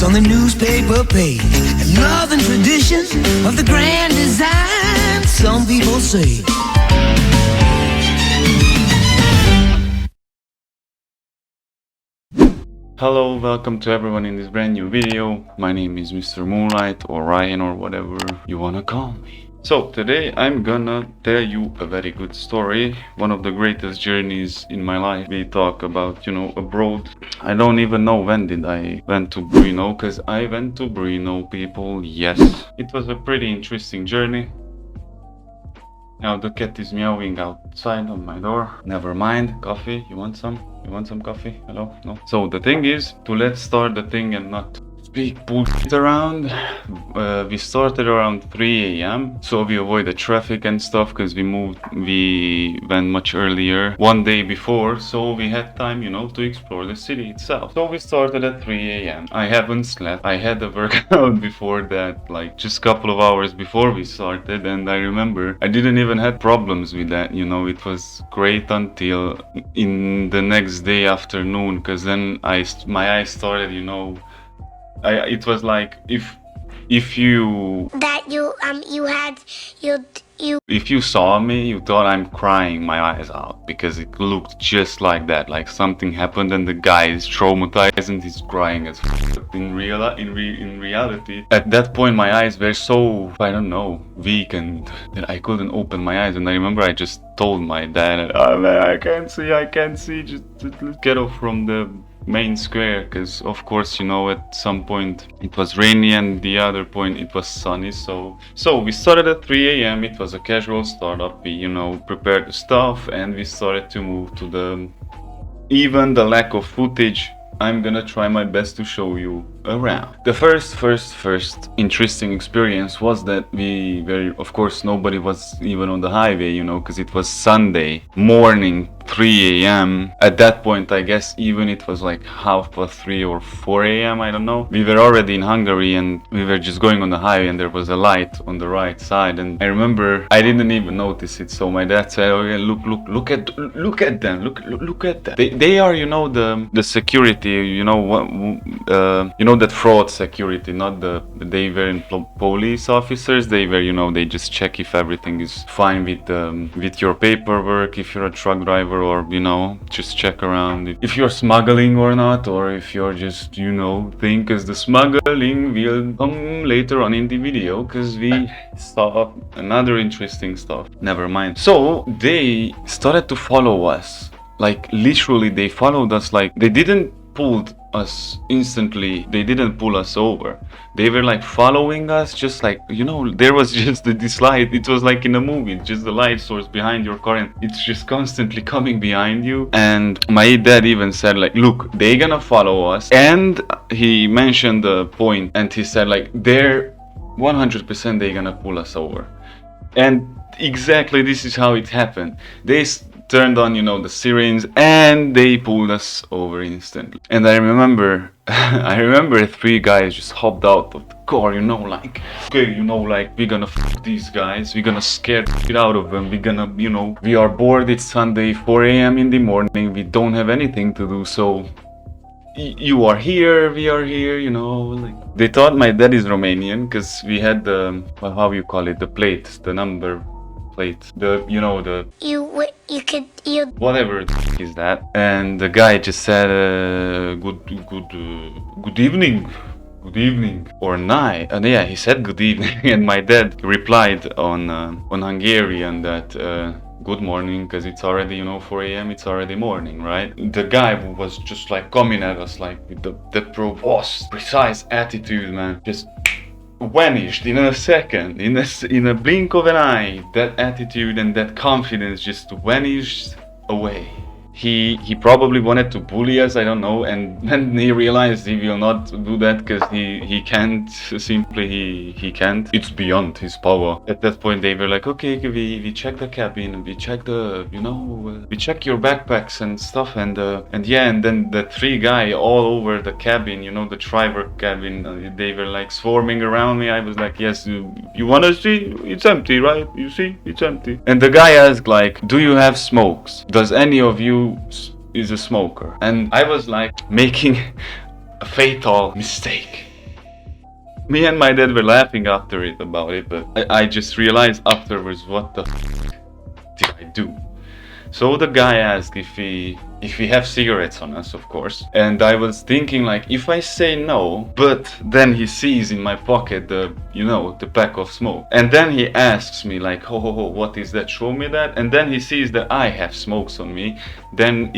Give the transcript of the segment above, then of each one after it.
on the newspaper page. A northern tradition of the grand design, some people say. Hello, welcome to everyone in this brand new video. My name is Mr. Moonlight or Ryan or whatever you wanna call me. So today I'm gonna tell you a very good story, one of the greatest journeys in my life. We talk about, abroad. I don't even know when did I went to BRNO, because I went to BRNO, people, yes. It was a pretty interesting journey. Now the cat is meowing outside on my door. Never mind. Coffee, you want some? You want some coffee? Hello? No? So the thing is, let's start the thing and not speak bullshit around. We started around 3 a.m. so we avoid the traffic and stuff, because we went much earlier one day before, so we had time, to explore the city itself. So we started at 3 a.m. I haven't slept. I had a workout before that, like just a couple of hours before we started, and I remember I didn't even have problems with that, it was great until in the next day afternoon, because then my eyes started, it was like if you saw me, you thought I'm crying my eyes out, because it looked just like that, like something happened and the guy is traumatized and he's crying as in reality. At that point my eyes were so, I don't know, weak, and that I couldn't open my eyes. And I remember I just told my dad, oh man, I can't see, just get off from the main square, because of course at some point it was rainy and the other point it was sunny. So we started at 3 a.m. It was a casual startup. We prepared the stuff and we started to move to even the lack of footage, I'm gonna try my best to show you around. The first interesting experience was that of course nobody was even on the highway, because it was Sunday morning, 3 a.m. At that point, I guess even it was like 3:30 or 4 a.m. I don't know. We were already in Hungary and we were just going on the highway, and there was a light on the right side, and I remember I didn't even notice it. So my dad said, "Okay, look at them, look at that. They are, the security, that fraud security, not they weren't police officers. They were, they just check if everything is fine with your paperwork, if you're a truck driver, or just check around if you're smuggling or not, or if you're just thing, because the smuggling will come later on in the video, because we saw another interesting stuff. Never mind. So they started to follow us, like literally they followed us, like they didn't pull us instantly, they didn't pull us over, they were like following us, just like there was just this light, it was like in a movie, just the light source behind your car and it's just constantly coming behind you. And my dad even said, like, look, they gonna follow us, and he mentioned the point and he said, like, they're 100% they gonna pull us over. And exactly this is how it happened. They turned on the sirens and they pulled us over instantly. And I remember three guys just hopped out of the car, like, okay, like, we're gonna fuck these guys, we're gonna scare the shit out of them, we're gonna, we are bored, it's Sunday, 4 a.m. in the morning, we don't have anything to do, so you are here, we are here, like. They thought my dad is Romanian, because we had the, how you call it, the plate, the number plate, whatever is that. And the guy just said, good evening or night. And yeah, he said good evening. And my dad replied on Hungarian that good morning, because it's already 4 a.m. it's already morning, right? The guy was just like coming at us like with the precise attitude, man, just vanished in a second, in a blink of an eye. That attitude and that confidence just vanished away. He probably wanted to bully us, I don't know, and then he realized he will not do that, because he can't, simply he can't. It's beyond his power. At that point they were like, okay, we check the cabin, we check the, we check your backpacks and stuff, and yeah, and then the three guys all over the cabin, the driver cabin, they were like swarming around me. I was like, yes, you wanna see? It's empty, right? You see? It's empty. And the guy asked, like, do you have smokes? Does any of you is a smoker? And I was like making a fatal mistake. Me and my dad were laughing after it about it, but I just realized afterwards, what the did I do? So the guy asked if we have cigarettes on us, of course. And I was thinking, like, if I say no, but then he sees in my pocket the pack of smoke. And then he asks me, like, ho, what is that? Show me that. And then he sees that I have smokes on me. Then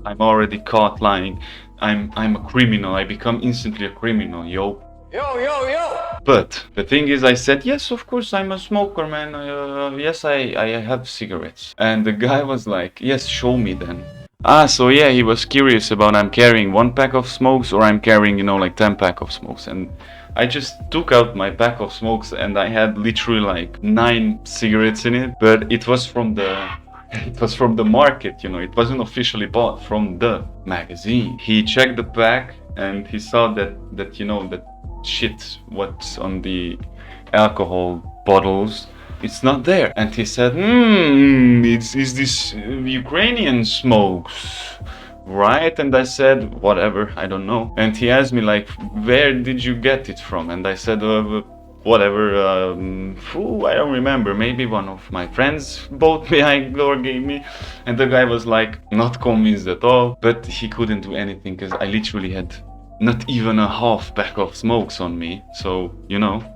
I'm already caught lying. I'm a criminal. I become instantly a criminal, yo. Yo. But the thing is, I said, yes, of course, I'm a smoker, man. Yes, I have cigarettes. And the guy was like, yes, show me then. So yeah, he was curious about I'm carrying 1 pack of smokes or I'm carrying, like 10 pack of smokes. And I just took out my pack of smokes and I had literally like 9 cigarettes in it. But it was from the market, it wasn't officially bought from the magazine. He checked the pack and he saw that shit what's on the alcohol bottles, it's not there. And he said, is this Ukrainian smokes, right? And I said, whatever, I don't know. And he asked me, like, where did you get it from? And I said, whatever, I don't remember, maybe one of my friends bought me or gave me. And the guy was like, not convinced at all, but he couldn't do anything because I literally had not even a half pack of smokes on me. So,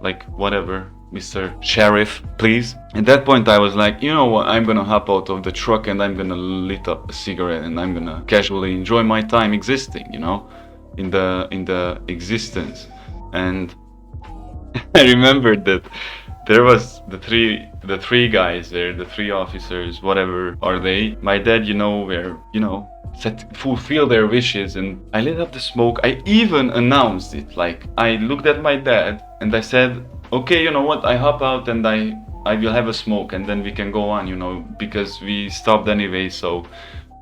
like, whatever, Mr. Sheriff, please. At that point I was like, you know what, I'm gonna hop out of the truck and I'm gonna lit up a cigarette and I'm gonna casually enjoy my time existing, in the existence. And I remembered that there was the three guys there, the 3 officers, whatever are they. My dad, fulfill their wishes, and I lit up the smoke. I even announced it. Like, I looked at my dad and I said, okay, you know what, I hop out and I will have a smoke and then we can go on, because we stopped anyway, so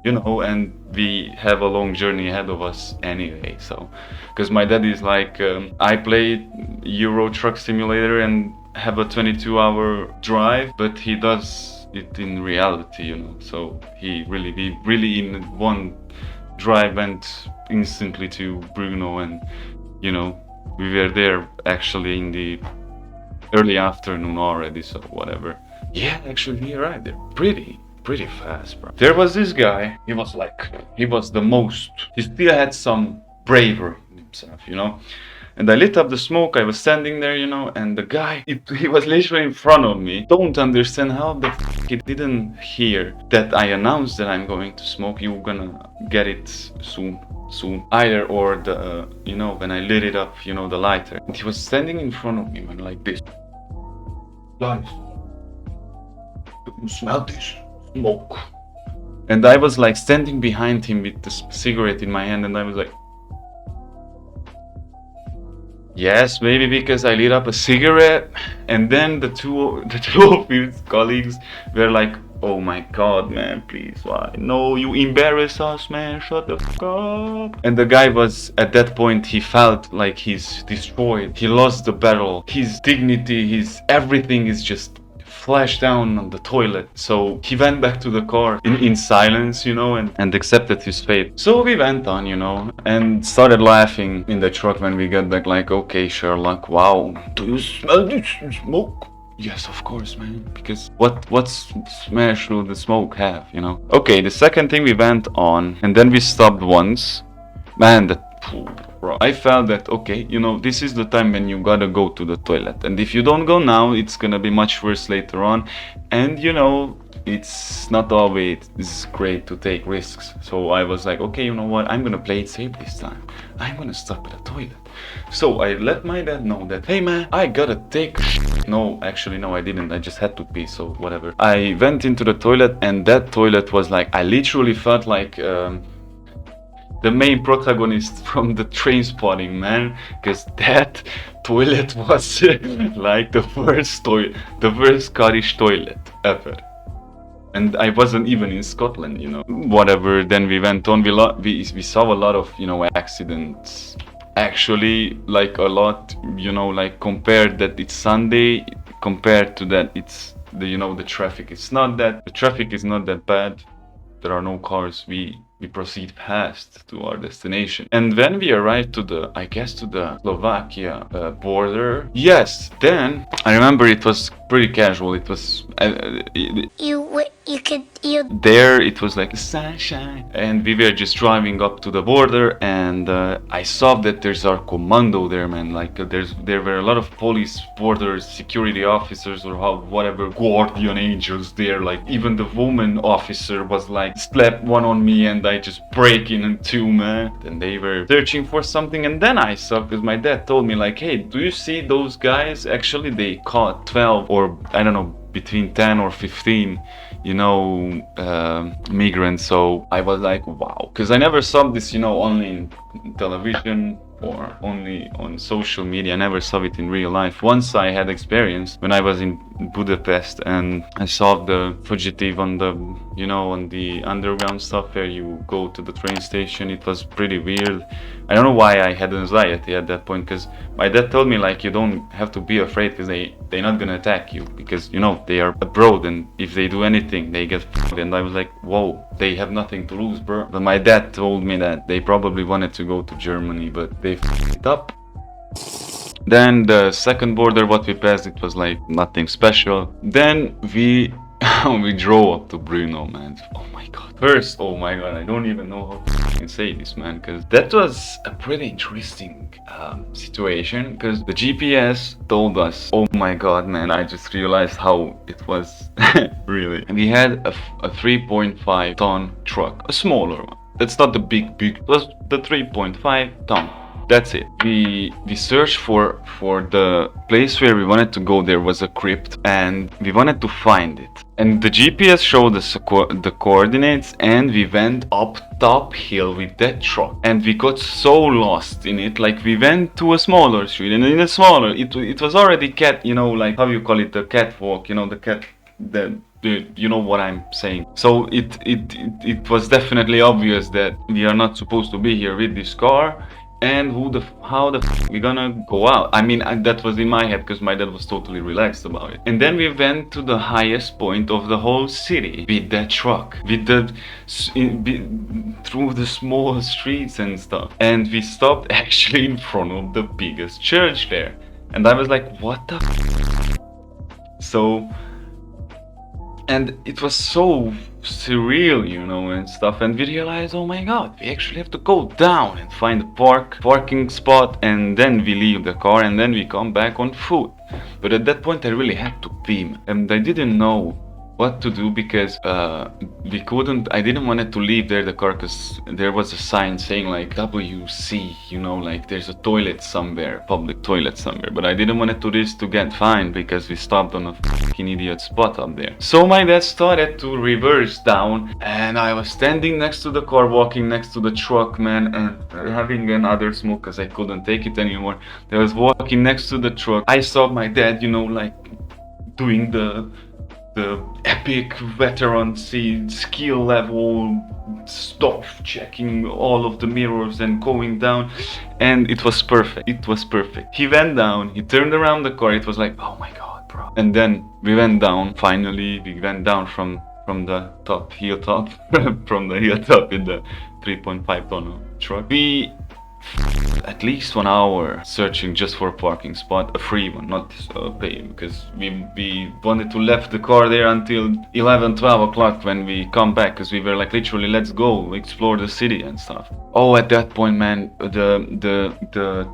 and we have a long journey ahead of us anyway. So, because my dad is like, I play Euro Truck Simulator and have a 22-hour drive, but he does it in reality, So we really in one drive went instantly to Brno, and we were there actually in the early afternoon already. So whatever. Yeah, actually, you're right. They're pretty fast, bro. There was this guy, he was the most, he still had some bravery in himself, And I lit up the smoke, I was standing there, and the guy, he was literally in front of me. Don't understand how the he didn't hear that I announced that I'm going to smoke. You're gonna get it soon. Either or the, when I lit it up, the lighter. And he was standing in front of me, man, like this. Guys, you smell this? Smoke. And I was like standing behind him with the cigarette in my hand, and I was like, yes, maybe because I lit up a cigarette. And then the two of his colleagues were like, oh my god, man, please, why? No, you embarrass us, man, shut the fuck up. And the guy was, at that point, he felt like he's destroyed. He lost the battle. His dignity, his everything is just flashed down on the toilet. So he went back to the car in silence, and accepted his fate. So we went on, and started laughing in the truck when we got back, like, okay, Sherlock, wow, do you smell this smoke? Yes, of course, man, because what smell should the smoke have, Okay, the second thing we went on, and then we stopped once. Man, bro, I felt that, okay, this is the time when you gotta go to the toilet. And if you don't go now, it's gonna be much worse later on. And, it's not always great to take risks. So I was like, okay, you know what? I'm gonna play it safe this time. I'm gonna stop at the toilet. So I let my dad know that, hey man, I gotta take a shit. No, actually, no, I didn't. I just had to pee, so whatever. I went into the toilet, and that toilet was like, I literally felt like the main protagonist from the Trainspotting, man, because that toilet was like the worst Scottish toilet ever. And I wasn't even in Scotland, Whatever. Then we went on. We saw a lot of accidents. Actually, like a lot, like compared that it's Sunday, compared to that it's the traffic. The traffic is not that bad. There are no cars. We we proceed fast to our destination. And when we arrived to the, I guess, to the Slovakia border, yes, then I remember it was pretty casual. It was there it was like sunshine, and we were just driving up to the border, and I saw that there's our commando there, man. Like there were a lot of police, border security officers, or whatever, guardian angels there. Like even the woman officer was like slapped one on me, and I just break in two, man. And they were searching for something, and then I saw, because my dad told me like, hey, do you see those guys? Actually they caught 12, or I don't know, between 10 or 15, you know, migrants. So I was like, wow, because I never saw this, you know, only in television or only on social media. I never saw it in real life. Once I had experience when I was in Budapest, and I saw the fugitive on the, you know, on the underground stuff where you go to the train station. It was pretty weird. I don't know why I had anxiety at that point, because my dad told me like, you don't have to be afraid, because they're not gonna attack you, because, you know, they are abroad, and if they do anything they get f***ed. And I was like, whoa, they have nothing to lose, bro. But my dad told me that they probably wanted to go to Germany, but they f***ed it up. Then the second border what we passed, it was like nothing special. Then we we drove up to Brno, man. Oh my god. First, oh my god, I don't even know how to say this, man, because that was a pretty interesting situation, because the GPS told us, oh my god, man, I just realized how it was really. And we had a 3.5 ton truck, a smaller one. That's not the big, it was the 3.5 ton. That's it. We searched for the place where we wanted to go. There was a crypt, and we wanted to find it. And the GPS showed us the coordinates, and we went up top hill with that truck. And we got so lost in it. Like, we went to a smaller street, and in a smaller, it was already you know, like, how you call it, the catwalk, you know, you know what I'm saying. So it was definitely obvious that we are not supposed to be here with this car. And how the f we gonna go out? I mean, that was in my head, because my dad was totally relaxed about it. And then we went to the highest point of the whole city with that truck, with through the small streets and stuff. And we stopped actually in front of the biggest church there. And I was like, what the f? So, and it was so surreal, you know, and stuff. And we realized, oh my god, we actually have to go down and find a parking spot, and then we leave the car, and then we come back on foot. But at that point I really had to pee, and I didn't know what to do, because I didn't want to leave there the car, because there was a sign saying like WC, you know, like there's a toilet somewhere, public toilet somewhere. But I didn't want to risk to get fined, because we stopped on a fucking idiot spot up there. So my dad started to reverse down, and I was standing next to the car, walking next to the truck, man, and having another smoke, because I couldn't take it anymore. I was walking next to the truck. I saw my dad, you know, like doing the epic veteran skill level stuff, checking all of the mirrors and going down, and it was perfect. It was perfect. He went down, he turned around the car, it was like, oh my god, bro. And then we went down, finally we went down from the hilltop from the hilltop in the 3.5 ton truck. We at least 1 hour searching just for a parking spot, a free one, not paid, because we wanted to left the car there until 11-12 o'clock when we come back, because we were like literally, let's go explore the city and stuff. Oh, at that point, man, the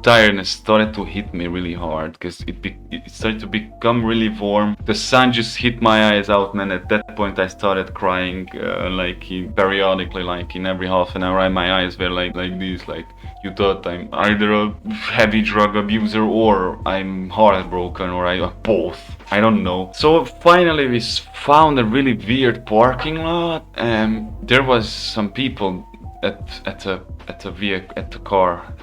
tiredness started to hit me really hard, because it started to become really warm. The sun just hit my eyes out, man. At that point I started crying periodically, like in every half an hour. My eyes were like this, like you thought I'm either a heavy drug abuser or I'm heartbroken, or I both. I don't know. So finally we found a really weird parking lot, and there was some people at the car,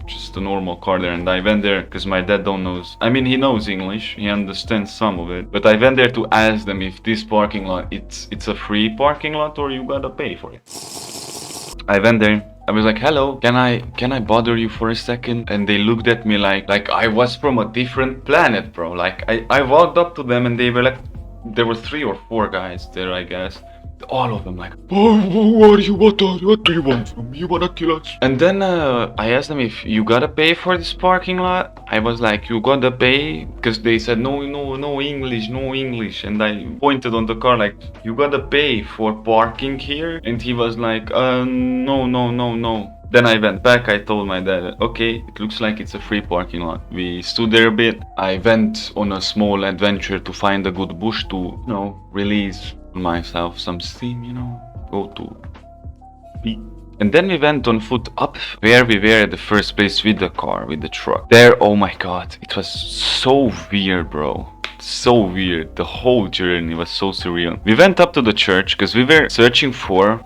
just a normal car there, and I went there because my dad he knows English, he understands some of it, but I went there to ask them if this parking lot it's a free parking lot or you gotta pay for it. I went there. I was like, hello, can I bother you for a second? And they looked at me like I was from a different planet, bro. Like I walked up to them, and they were like, there were 3 or 4 guys there, I guess. all of them like, oh, what do you want from me? You wanna kill us? And then I asked them if you gotta pay for this parking lot. I was like, you gotta pay, because they said no English, and I pointed on the car like, you gotta pay for parking here, and he was like, no. Then I went back, I told my dad, okay, it looks like it's a free parking lot. We stood there a bit. I went on a small adventure to find a good bush to, release myself some steam, go to beat. And then we went on foot up where we were at the first place with the car, with the truck. There, oh my god, it was so weird, bro. So weird. The whole journey was so surreal. We went up to the church because we were searching for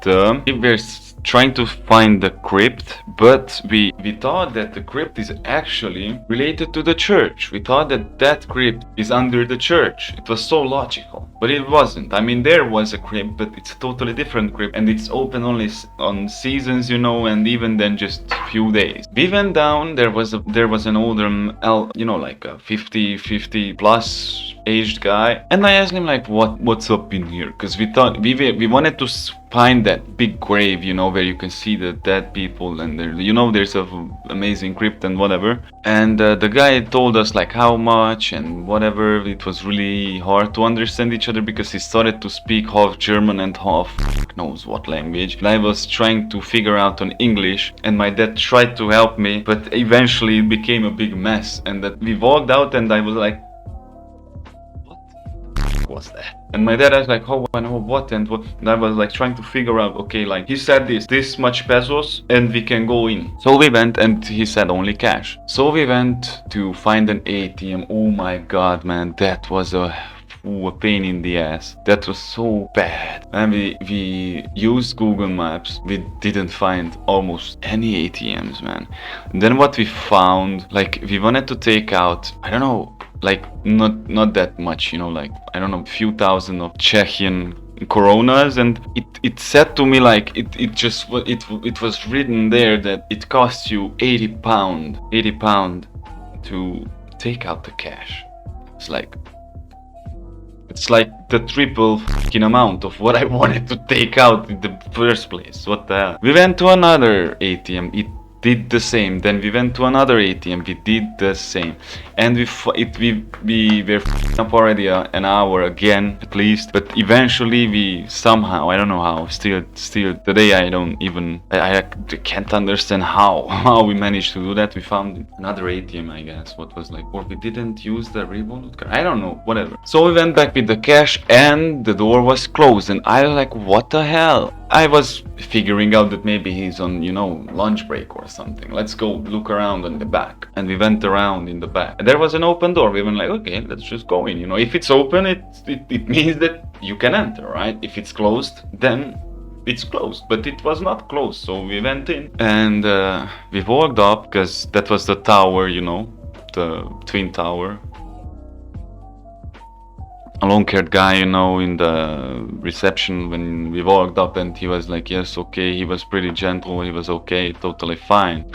trying to find the crypt, but we thought that the crypt is actually related to the church. We thought that crypt is under the church. It was so logical, but it wasn't. I mean, there was a crypt, but it's a totally different crypt, and it's open only on seasons, and even then just few days. We went down. There was an older, like a 50 plus aged guy, and I asked him like, what's up in here? Because we thought we wanted to find that big grave, where you can see the dead people, and there's a amazing crypt and whatever. And the guy told us like how much and whatever. It was really hard to understand each other because he started to speak half German and half knows what language. And I was trying to figure out on English, and my dad tried to help me, but eventually it became a big mess. And that we walked out, and I was like, was that? And my dad was like, oh, I know what and what. And I was like trying to figure out, okay, like he said this much pesos and we can go in. So we went, and he said only cash. So we went to find an ATM. Oh my god, man, that was a pain in the ass. That was so bad. And we used Google Maps. We didn't find almost any ATMs, man. And then what we found, like we wanted to take out, I don't know, like not that much, like I don't know, a few thousand of Czechian coronas, and it said to me like it was written there that it costs you 80 pound to take out the cash. It's like the triple fucking amount of what I wanted to take out in the first place. What the hell? We went to another ATM. It did the same. Then we went to another ATM. We did the same. And we were up already an hour again at least. But eventually we somehow, I don't know how, still today I can't understand how we managed to do that. We found another ATM, I guess. What was like, or we didn't use the revolute card. I don't know, whatever. So we went back with the cash, and the door was closed, and I was like, what the hell? I was figuring out that maybe he's on, lunch break or something. Let's go look around in the back. And we went around in the back. There was an open door. We went like, okay, let's just go in. If it's open, it means that you can enter, right? If it's closed, then it's closed. But it was not closed, so we went in. And we walked up, because that was the tower, the Twin Tower. A long-haired guy, in the reception when we walked up, and he was like, yes, okay. He was pretty gentle. He was okay, totally fine.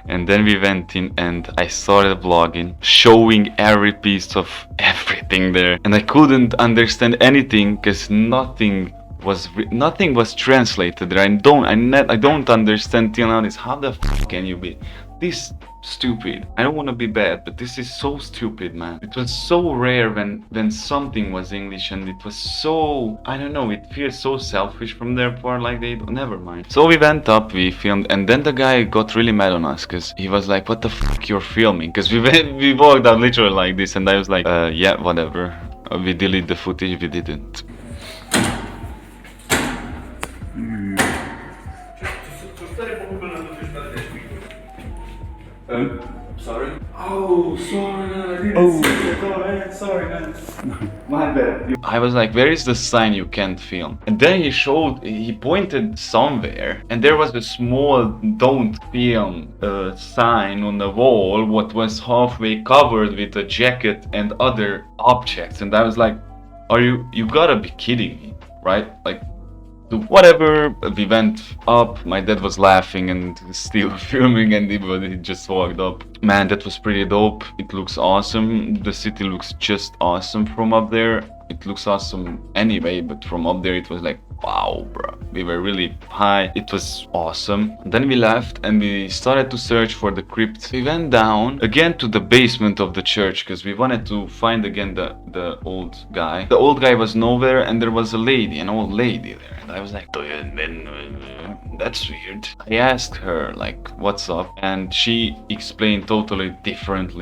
And then we went in, and I started vlogging, showing every piece of everything there. And I couldn't understand anything because nothing was translated there. I don't understand till now this. How the f can you be this stupid? I don't want to be bad, but this is so stupid, man. It was so rare when something was English, and it was so, I don't know, it feels so selfish from their part, like they don't, never mind. So we went up, we filmed, and then the guy got really mad on us because he was like, what the f you're filming? Because we walked out literally like this, and I was like, yeah, whatever. We delete the footage. We didn't. Sorry? Oh, sorry, man, I didn't see it. Oh, man, sorry, man. My bad. I was like, where is the sign you can't film? And then he pointed somewhere, and there was a small don't film sign on the wall, what was halfway covered with a jacket and other objects. And I was like, you gotta be kidding me, right? Like, whatever. We went up, my dad was laughing and still filming, and he just walked up. Man, that was pretty dope. It looks awesome. The city looks just awesome from up there. it looks awesome anyway, but from up there it was like, wow, bro. We were really high. It was awesome. Then we left and we started to search for the crypt. We went down again to the basement of the church because we wanted to find again the old guy. The old guy was nowhere and there was a lady, an old lady there. And I was like, that's weird. I asked her like, what's up? And she explained totally different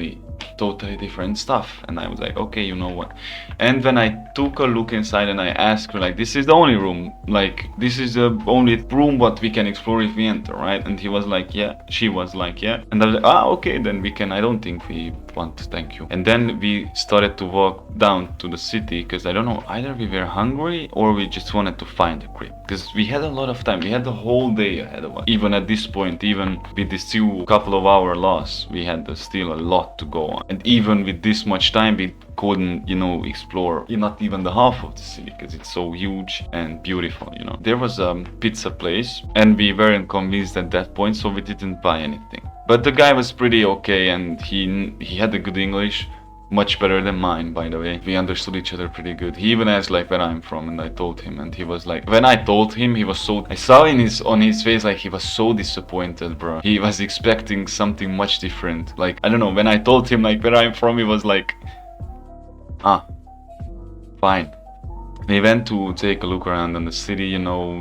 stuff, and I was like, okay, you know what. And when I took a look inside and I asked her like, this is the only room, like this is the only room what we can explore if we enter, right? And he was like, yeah. She was like, yeah. And I was like, okay, then we can. I don't think we want to, thank you. And then we started to walk down to the city because I don't know, either we were hungry or we just wanted to find the crypt, because we had a lot of time. We had the whole day ahead of us. Even at this point, even with this couple of hour loss, we had still a lot to go on. And even with this much time, we couldn't, explore not even the half of the city because it's so huge and beautiful, There was a pizza place and we weren't convinced at that point, so we didn't buy anything. But the guy was pretty okay and he had a good English. Much better than mine, by the way. We understood each other pretty good. He even asked like where I'm from, and I told him, and he was like, when I told him, he was so, I saw on his face like he was so disappointed, bro. He was expecting something much different. Like, I don't know, when I told him like where I'm from, he was like, fine. We went to take a look around in the city,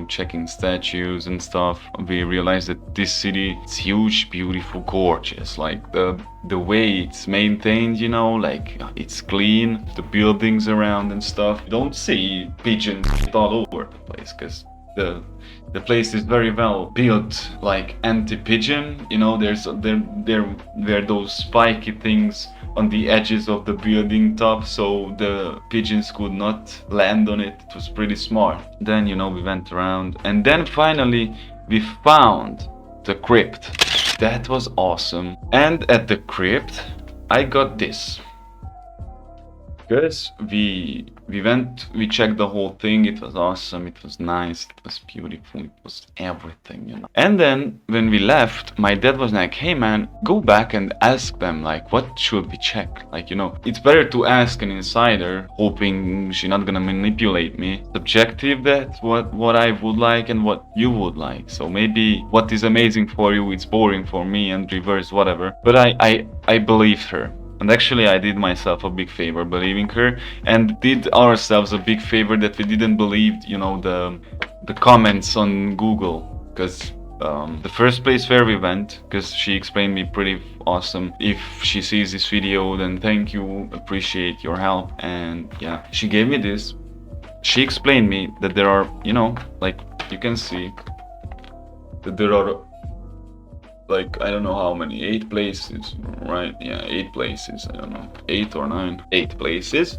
checking statues and stuff. We realized that this city, it's huge, beautiful, gorgeous. Like the way it's maintained, like it's clean, the buildings around and stuff. You don't see pigeons all over the place because the place is very well built, like anti-pigeon. There were those spiky things on the edges of the building top, so the pigeons could not land on it. It was pretty smart. Then, we went around and then finally we found the crypt. That was awesome. And at the crypt, I got this. Because we checked the whole thing. It was awesome, it was nice, it was beautiful, it was everything, And then when we left, my dad was like, hey man, go back and ask them, like, what should we check? Like, it's better to ask an insider, hoping she's not gonna manipulate me. Subjective, that what I would like and what you would like. So maybe what is amazing for you, it's boring for me, and reverse, whatever. But I believed her. And actually I did myself a big favor believing her, and did ourselves a big favor that we didn't believe, the comments on Google. Because the first place where we went, because she explained me pretty awesome. If she sees this video, then thank you, appreciate your help. And yeah, she gave me this. She explained me that there are, like you can see, that there are like, I don't know how many, 8 places, right? Yeah, 8 places, I don't know, 8 or 9, 8 places.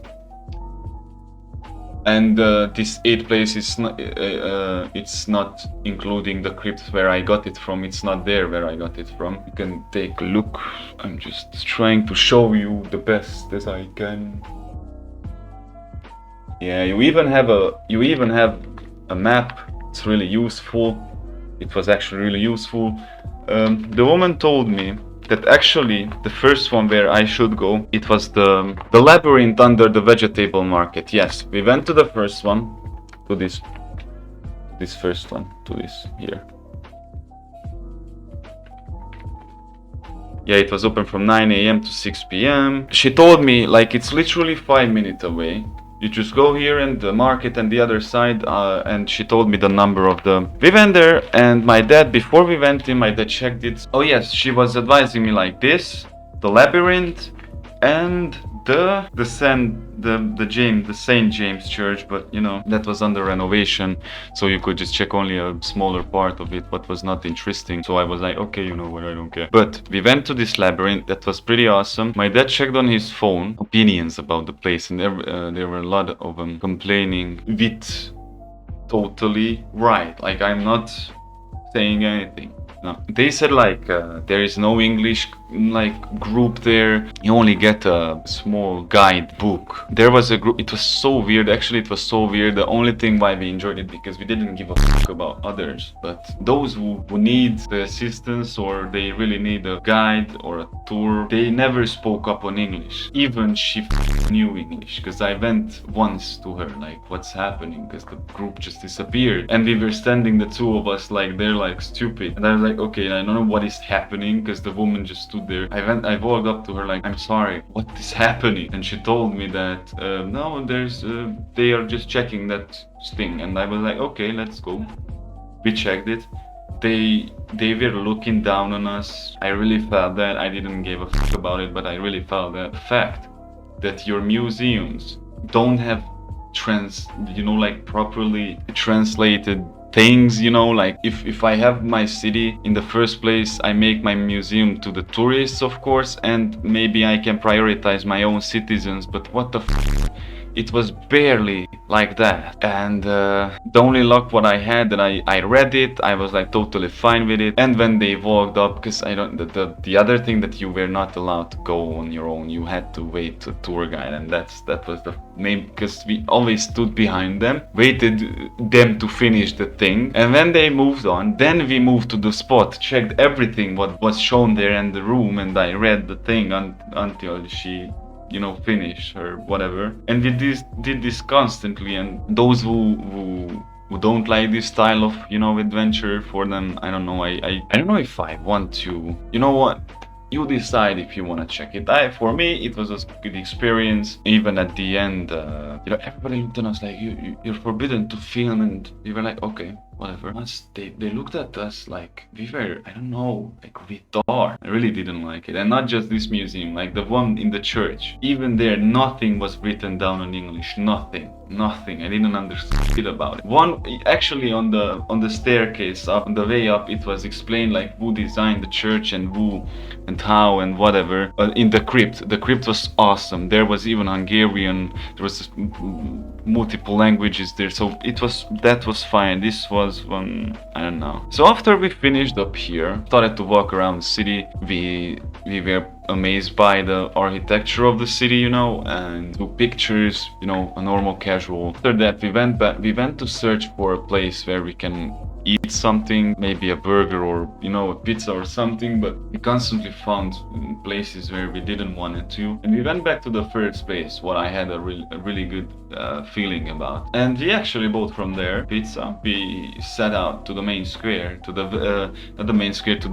And this 8 places, it's not including the crypt where I got it from. It's not there where I got it from. You can take a look. I'm just trying to show you the best as I can. Yeah, you even have a map. It's really useful. It was actually really useful. The woman told me that actually the first one where I should go, it was the labyrinth under the vegetable market. Yes, we went to the first one, to this first one, to this here. Yeah, it was open from 9 a.m. to 6 p.m. She told me like it's literally 5 minutes away. You just go here and the market and the other side, and she told me the number of the... We went there, and my dad, before we went in, my dad checked it. Oh yes, she was advising me like this, the labyrinth, and the St. James Church, but that was under renovation, so you could just check only a smaller part of it, but was not interesting. So I was like, okay, what, I don't care. But we went to this labyrinth. That was pretty awesome. My dad checked on his phone opinions about the place, and there were a lot of them complaining with totally right. Like, I'm not saying anything. No. They said like there is no English like group there. You only get a small guide book. There was a group. It was so weird. Actually, it was so weird. The only thing why we enjoyed it because we didn't give a fuck about others. But those who need the assistance or they really need a guide or a tour, they never spoke up on English. Even she knew English because I went once to her like what's happening because the group just disappeared and we were standing the two of us like they're like stupid and I was like okay I don't know what is happening because the woman just stood there. I walked up to her like I'm sorry what is happening and she told me that no there's they are just checking that thing and I was like okay let's go. We checked it. They were looking down on us. I really felt that. I didn't give a fuck about it, but I really felt that fact that your museums don't have like properly translated things, like if I have my city in the first place, I make my museum to the tourists, of course, and maybe I can prioritize my own citizens, but what the it was barely like that. And the only luck what I had that I read it, I was like totally fine with it. And when they walked up, because I don't the other thing that you were not allowed to go on your own, you had to wait to tour guide, and that was the main, because we always stood behind them, waited them to finish the thing, and when they moved on, then we moved to the spot, checked everything what was shown there in the room, and I read the thing until she finish or whatever. And we did this constantly, and those who don't like this style of adventure, for them I don't know, I don't know if I want to, what, you decide if you want to check it. For me it was a good experience. Even at the end everybody looked at us like you're forbidden to film, and we were like okay whatever. They looked at us like we were, I don't know, like retard. I really didn't like it. And not just this museum, like the one in the church. Even there, nothing was written down in English. Nothing. I didn't understand about it. One, actually, on the staircase up, on the way up, it was explained like who designed the church and who and how and whatever. But in the crypt was awesome. There was even Hungarian. There was multiple languages there, so that was fine. This was one, I don't know. So after we finished up here, started to walk around the city. We were amazed by the architecture of the city, and took pictures, a normal casual. After that, we went to search for a place where we can eat something, maybe a burger or a pizza or something, but we constantly found places where we didn't want it to, and we went back to the first place what I had a really good feeling about, and we actually bought from there pizza. We set out to the main square, to the not the main square, to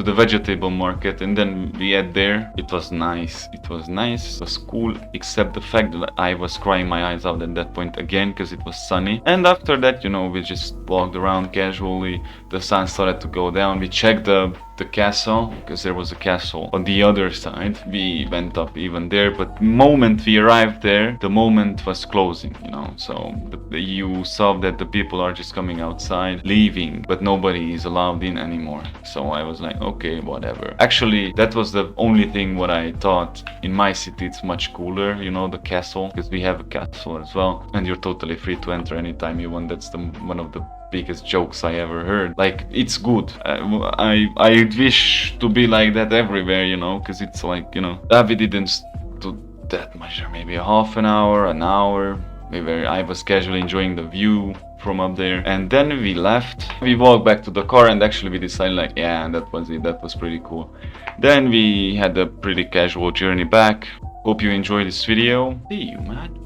the vegetable market, and then we ate there. It was nice, it was cool, except the fact that I was crying my eyes out at that point again because it was sunny. And after that, we just walked around casually. The sun started to go down. We checked the castle, because there was a castle on the other side. We went up even there, but the moment we arrived there, the moment was closing, so you saw that the people are just coming outside, leaving, but nobody is allowed in anymore. So I was like, okay, whatever. Actually, that was the only thing what I thought. In my city it's much cooler, the castle, because we have a castle as well, and you're totally free to enter anytime you want. That's one of the biggest jokes I ever heard. Like, it's good. I wish to be like that everywhere, because it's like, we didn't do that much, or maybe a half an hour, an hour. I was casually enjoying the view from up there, and then we left. We walked back to the car, and actually we decided like, yeah, that was it. That was pretty cool. Then we had a pretty casual journey back. Hope you enjoyed this video. See you, man.